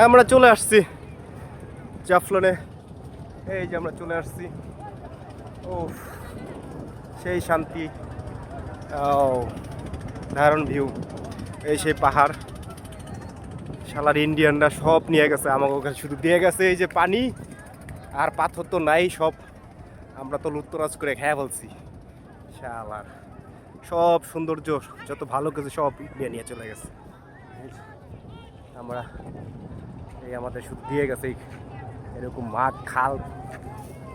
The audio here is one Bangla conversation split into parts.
আমরা চলে আসছি জাফলনে। এই যে আমরা চলে আসছি। ও সেই শান্তি, দারুণ ভিউ। এই সেই পাহাড়, শালার ইন্ডিয়ানরা সব নিয়ে গেছে, আমাকে কাছে শুধু দিয়ে গেছে এই যে পানি আর পাথর তো নাই, সব আমরা তো লুটতরাজ করে খেয়ে বলছি। শালার সব সৌন্দর্য যত ভালো কিছু সব ইন্ডিয়া নিয়ে চলে গেছে। আমরা এই আমাদের শুধু দিয়ে গেছে এরকম মাঠ, খাল,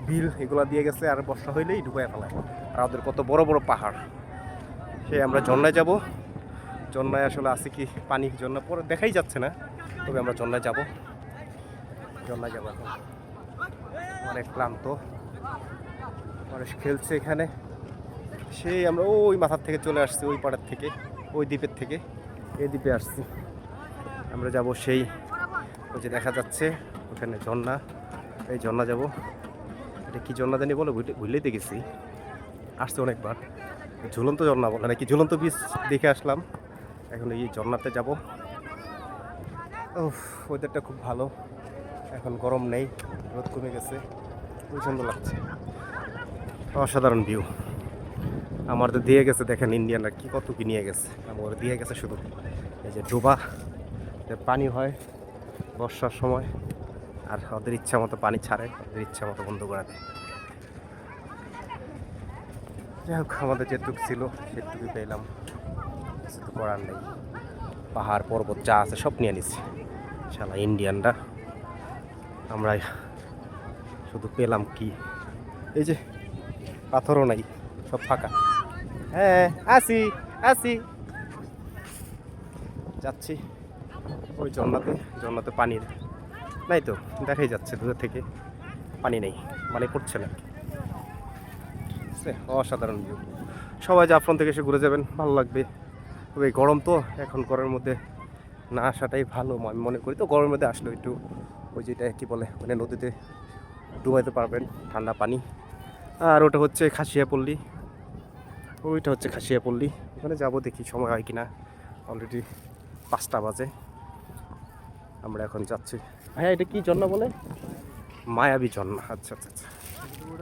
বিল এগুলো দিয়ে গেছে, আর বর্ষা হইলেই ডুবাই ফেলায়। আর ওদের কত বড় বড় পাহাড়। সেই আমরা ঝর্ণায় যাব। ঝর্ণায় আসলে আছে কি পানি, ঝর্ণা পরে দেখাই যাচ্ছে না, তবে আমরা ঝর্ণায় যাব। ঝর্ণায় যাবো এখন। অনেক ক্লান্ত, মানুষ খেলছে এখানে। সেই আমরা ওই মাথার থেকে চলে আসছি, ওই পাড়ার থেকে, ওই দ্বীপের থেকে এই দ্বীপে আসছি। আমরা যাব সেই ওই যে দেখা যাচ্ছে ওখানে ঝর্ণা, এই ঝর্ণা যাব। এটা কি ঝর্ণা জানি বলে ভুলেই দেখেছি, আসছে অনেকবার। ঝুলন্ত ঝর্ণা বলে নাকি, ঝুলন্ত বীজ দেখে আসলাম। এখন এই ঝর্ণাতে যাব। ওয়েদারটা খুব ভালো, এখন গরম নেই, রোদ কমে গেছে, খুব সুন্দর লাগছে। অসাধারণ ভিউ। আমাদের দিয়ে গেছে, দেখেন ইন্ডিয়ানরা কি কত কি নিয়ে গেছে। আমার দিয়ে গেছে শুধু এই যে ডোবা, পানি হয় বর্ষার সময়, আর ওদের ইচ্ছা মতো পানি ছাড়ে, ওদের ইচ্ছা মতো বন্ধ করে দেয়। যাই হোক, আমাদের যেটুকু ছিল সেটুকুই পেলাম, কিছু তো করার নেই। পাহাড় পর্বত যা আছে সব নিয়ে নিছি শালা ইন্ডিয়ানরা। আমরা শুধু পেলাম কি, এই যে পাথরও নাই, সব ফাঁকা। হ্যাঁ আসি আসি, যাচ্ছি ওই ঝর্ণাতে। ঝর্ণাতে পানির নাই তো, দেখাই যাচ্ছে দূর থেকে পানি নেই, মানে পড়ছে না। অসাধারণ ভিউ। সবাই জাফলন থেকে এসে ঘুরে যাবেন, ভালো লাগবে। তবে গরম তো, এখন গরমের মধ্যে না আসাটাই ভালো আমি মনে করি। তো গরমের মধ্যে আসলে একটু ওই যেটা কী বলে মানে নদীতে ডুবাইতে পারবেন, ঠান্ডা পানি। আর ওটা হচ্ছে খাসিয়াপল্লী, ওইটা হচ্ছে খাসিয়াপল্লী। ওখানে যাবো, দেখি সময় হয় কিনা। অলরেডি 5টা বাজে। আমরা এখন যাচ্ছি। হ্যাঁ, এটা কি ঝর্ণা বলে? মায়াবী ঝর্ণা। আচ্ছা আচ্ছা আচ্ছা।